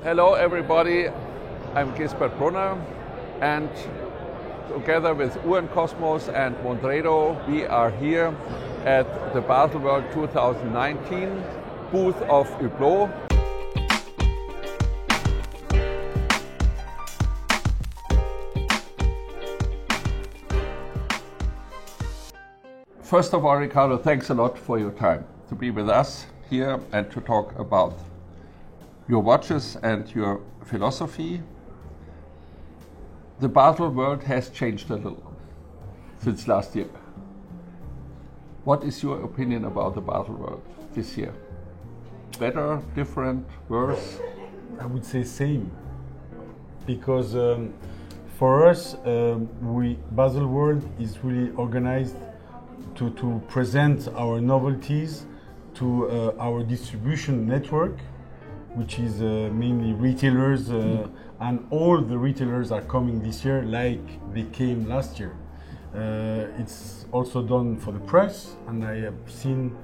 Hello everybody, I'm Gisbert Brunner, and together with Uhrenkosmos and Mondredo we are here at the Baselworld 2019 booth of Hublot. First of all, Ricardo, thanks a lot for your time to be with us here and to talk about your watches and your philosophy. The Baselworld has changed a little since last year. What is your opinion about the Baselworld this year? Better, different, worse? I would say same, because for us, Baselworld is really organized to present our novelties to our distribution network, which is mainly retailers, and all the retailers are coming this year like they came last year. It's also done for the press, and I have seen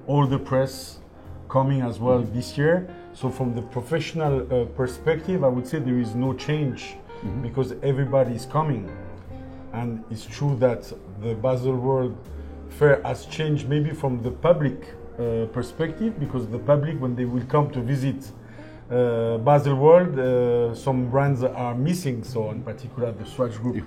all the press coming as well this year. So from the professional perspective, I would say there is no change because everybody is coming. And it's true that the Baselworld Fair has changed maybe from the public perspective, because the public, when they will come to visit Baselworld, some brands are missing, so in particular the Swatch Group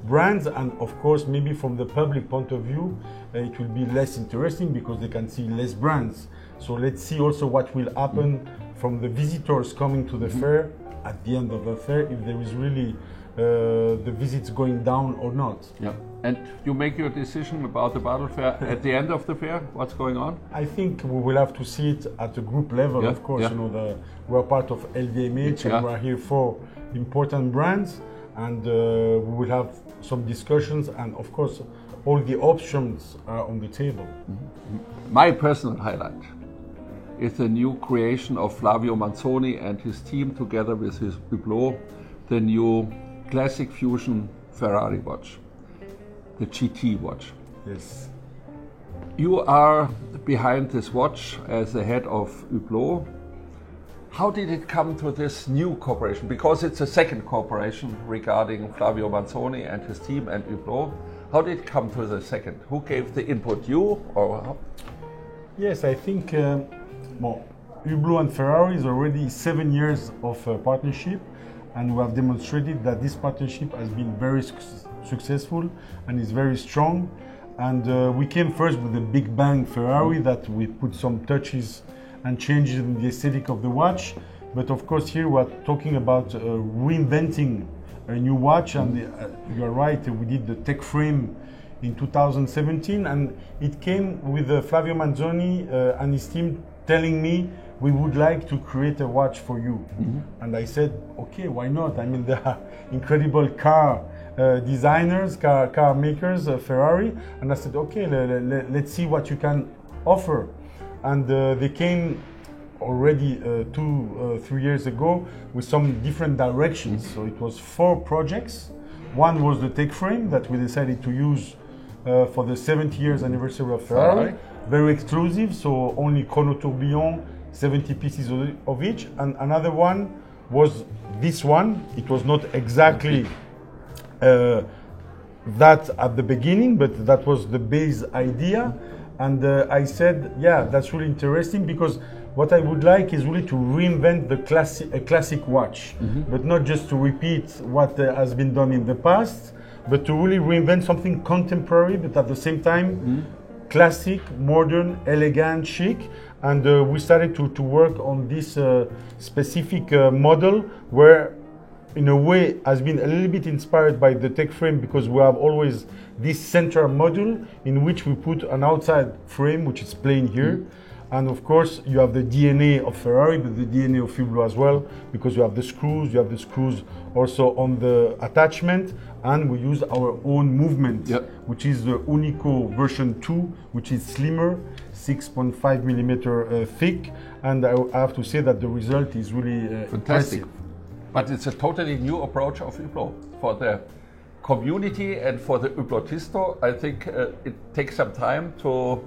brands, and of course maybe from the public point of view it will be less interesting because they can see less brands. So let's see also what will happen from the visitors coming to the fair at the end of the fair, if there is really the visits going down or not. Yeah. And you make your decision about the Basel Fair at the end of the fair? What's going on? I think we will have to see it at the group level, of course. You know, we're part of LVMH and we're here for important brands, and we will have some discussions, and of course all the options are on the table. My personal highlight is the new creation of Flavio Manzoni and his team together with his Hublot, the new Classic Fusion Ferrari watch, the GT watch. Yes. You are behind this watch as the head of Hublot. How did it come to this new cooperation? Because it's a second cooperation regarding Flavio Manzoni and his team and Hublot. How did it come to the second? Who gave the input, you or how? Yes, I think Hublot and Ferrari is already 7 years of partnership, and we have demonstrated that this partnership has been very successful and is very strong. And we came first with the Big Bang Ferrari, that we put some touches and changes in the aesthetic of the watch. But of course here we are talking about reinventing a new watch, and you are right, we did the tech frame in 2017, and it came with Flavio Manzoni and his team telling me, we would like to create a watch for you. And I said, okay, why not? I mean, there are incredible car designers, car makers, Ferrari. And I said, okay, let's see what you can offer. And they came already 2-3 years ago with some different directions. So it was 4 projects. One was the tech frame that we decided to use for the 70 years anniversary of Ferrari. Very exclusive, so only Chrono Tourbillon, 70 pieces of each. And another one was this one. It was not exactly that at the beginning, but that was the base idea. And I said, yeah, that's really interesting, because what I would like is really to reinvent a classic watch, but not just to repeat what has been done in the past, but to really reinvent something contemporary, but at the same time classic, modern, elegant, chic. And we started to work on this specific model, where in a way has been a little bit inspired by the tech frame, because we have always this center module in which we put an outside frame, which is plain here. And of course you have the DNA of Ferrari, but the DNA of Hublot as well, because you have the screws also on the attachment, and we use our own movement, which is the Unico version 2, which is slimmer, 6.5 millimeter thick, and I have to say that the result is really fantastic. Impressive. But it's a totally new approach of Hublot for the community and for the Hublotisto. I think it takes some time to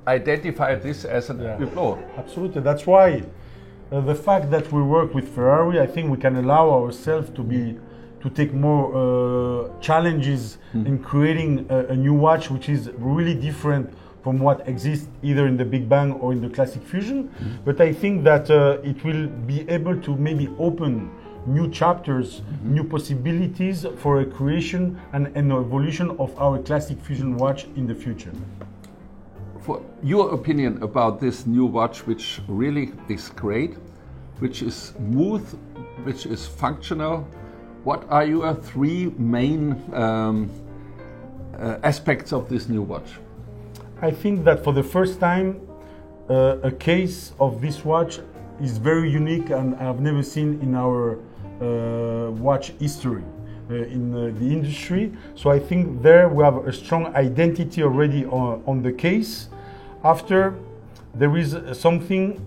identify this as an Hublot. Absolutely, that's why The fact that we work with Ferrari, I think we can allow ourselves to take more challenges in creating a new watch which is really different from what exists either in the Big Bang or in the Classic Fusion. But I think that it will be able to maybe open new chapters, new possibilities for a creation and an evolution of our Classic Fusion watch in the future. For your opinion about this new watch, which really is great, which is smooth, which is functional, what are your three main aspects of this new watch? I think that for the first time, a case of this watch is very unique and I've never seen in our watch history in the industry. So I think there we have a strong identity already on the case. After, there is something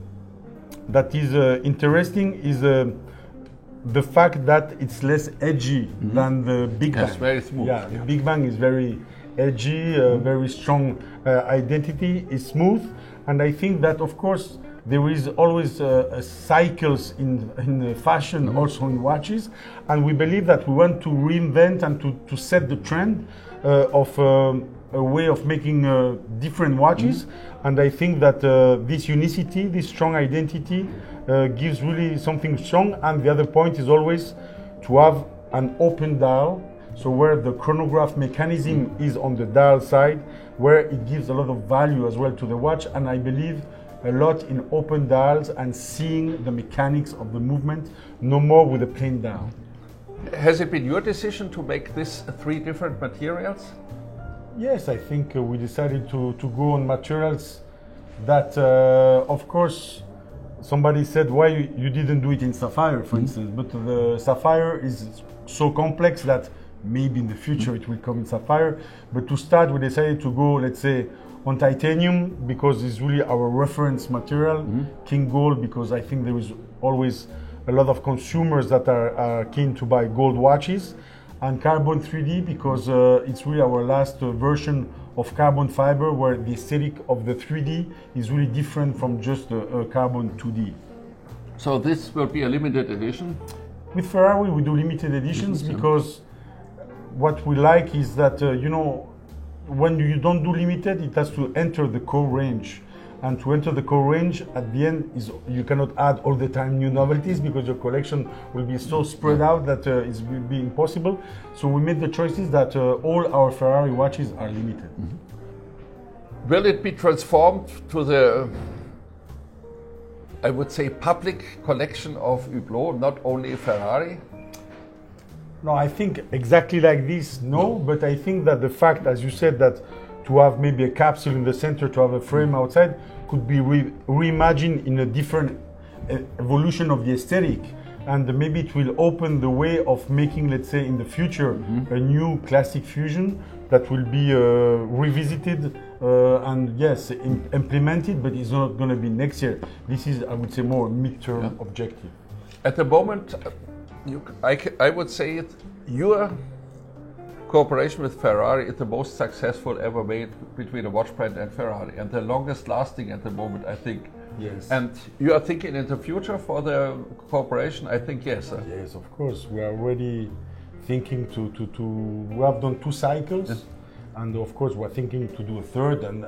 that is interesting is the fact that it's less edgy than the Big Bang. Yes, very smooth. Yeah, the Big Bang is very edgy, very strong identity, is smooth. And I think that, of course, there is always cycles in fashion, also in watches. And we believe that we want to reinvent and to set the trend of a way of making different watches. And I think that this unicity, this strong identity, gives really something strong. And the other point is always to have an open dial, so where the chronograph mechanism is on the dial side, where it gives a lot of value as well to the watch. And I believe a lot in open dials and seeing the mechanics of the movement, no more with a plain dial. Has it been your decision to make this three different materials? Yes, I think we decided to go on materials that, of course, somebody said why you didn't do it in sapphire, for instance, but the sapphire is so complex that maybe in the future it will come in sapphire. But to start, we decided to go, let's say, on titanium because it's really our reference material, King Gold, because I think there is always a lot of consumers that are keen to buy gold watches, and carbon 3D because it's really our last version of carbon fiber where the aesthetic of the 3D is really different from just the carbon 2D. So this will be a limited edition? With Ferrari we do limited editions because what we like is that, you know, when you don't do limited, it has to enter the core range. And to enter the core range, at the end, is you cannot add all the time new novelties because your collection will be so spread out that it will be impossible. So we made the choices that all our Ferrari watches are limited. Will it be transformed to the, I would say, public collection of Hublot, not only Ferrari? No, I think exactly like this, no, but I think that the fact, as you said, that to have maybe a capsule in the center, to have a frame outside, could be reimagined in a different evolution of the aesthetic. And maybe it will open the way of making, let's say, in the future, a new Classic Fusion that will be revisited and, yes, implemented, but it's not going to be next year. This is, I would say, more mid-term objective. At the moment, I would say your cooperation with Ferrari is the most successful ever made between a watch brand and Ferrari, and the longest lasting at the moment, I think. Yes. And you are thinking in the future for the cooperation? I think yes. Yes, of course. We are already thinking we have done 2 cycles, yes. And of course we're thinking to do a third. And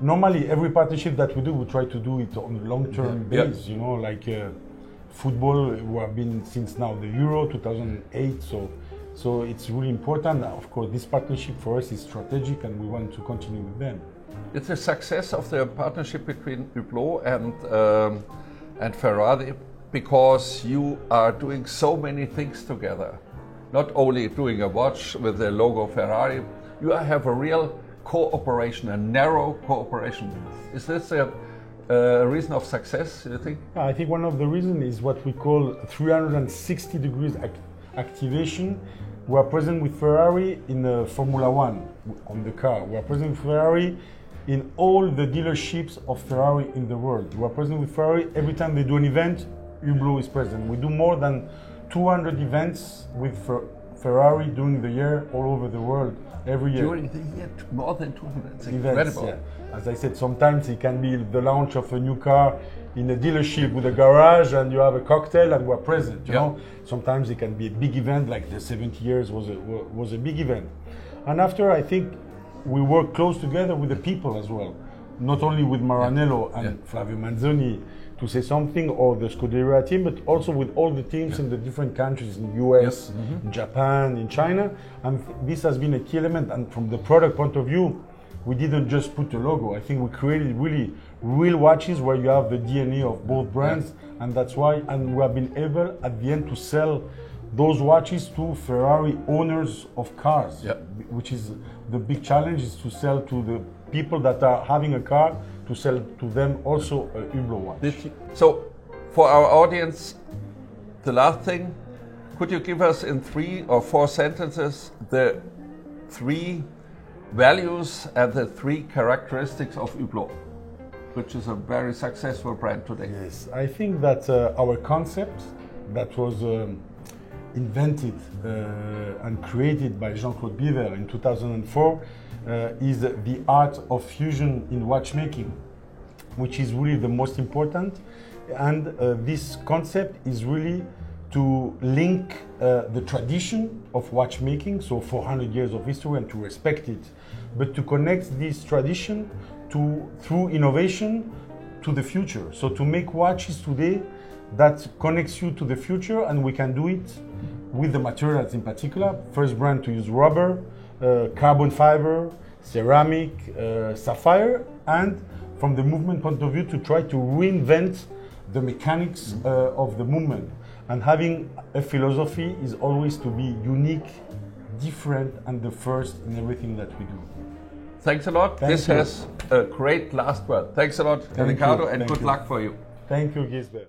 normally every partnership that we do, we try to do it on a long-term basis. You know, like football, we have been since now the Euro 2008. So it's really important. Of course, this partnership for us is strategic, and we want to continue with them. It's a success of the partnership between Hublot and Ferrari because you are doing so many things together. Not only doing a watch with the logo Ferrari, you have a real cooperation, a narrow cooperation. Is this a reason of success, do you think? I think one of the reasons is what we call 360 degrees activation. We are present with Ferrari in Formula One on the car. We are present with Ferrari in all the dealerships of Ferrari in the world. We are present with Ferrari every time they do an event. Hublot is present. We do more than 200 events with Ferrari during the year all over the world every year. During the year, more than 200. It's Events, incredible. yeah. As I said, sometimes it can be the launch of a new car in a dealership with a garage, and you have a cocktail and we're present. You know, sometimes it can be a big event, like the 70 years was a big event. And after, I think we work close together with the people as well, not only with Maranello and Flavio Manzoni to say something, or the Scuderia team, but also with all the teams in the different countries, in the US, in Japan, in China. And this has been a key element. And from the product point of view, we didn't just put a logo. I think we created really real watches where you have the DNA of both brands, and that's why. And we have been able at the end to sell those watches to Ferrari owners of cars, which is the big challenge, is to sell to the people that are having a car, to sell to them also a Hublot watch. So, for our audience, the last thing, could you give us in 3 or 4 sentences the 3 values and the 3 characteristics of Hublot, which is a very successful brand today? Yes, I think that our concept that was invented and created by Jean-Claude Biver in 2004 is the art of fusion in watchmaking, which is really the most important. And this concept is really to link the tradition of watchmaking, so 400 years of history, and to respect it, but to connect this tradition through innovation to the future. So to make watches today that connects you to the future, and we can do it with the materials in particular. First brand to use rubber, carbon fiber, ceramic, sapphire, and from the movement point of view to try to reinvent the mechanics of the movement. And having a philosophy is always to be unique, different, and the first in everything that we do. Thanks a lot. This has a great last word. Thanks a lot, Ricardo, and good luck for you. Thank you, Gisbert.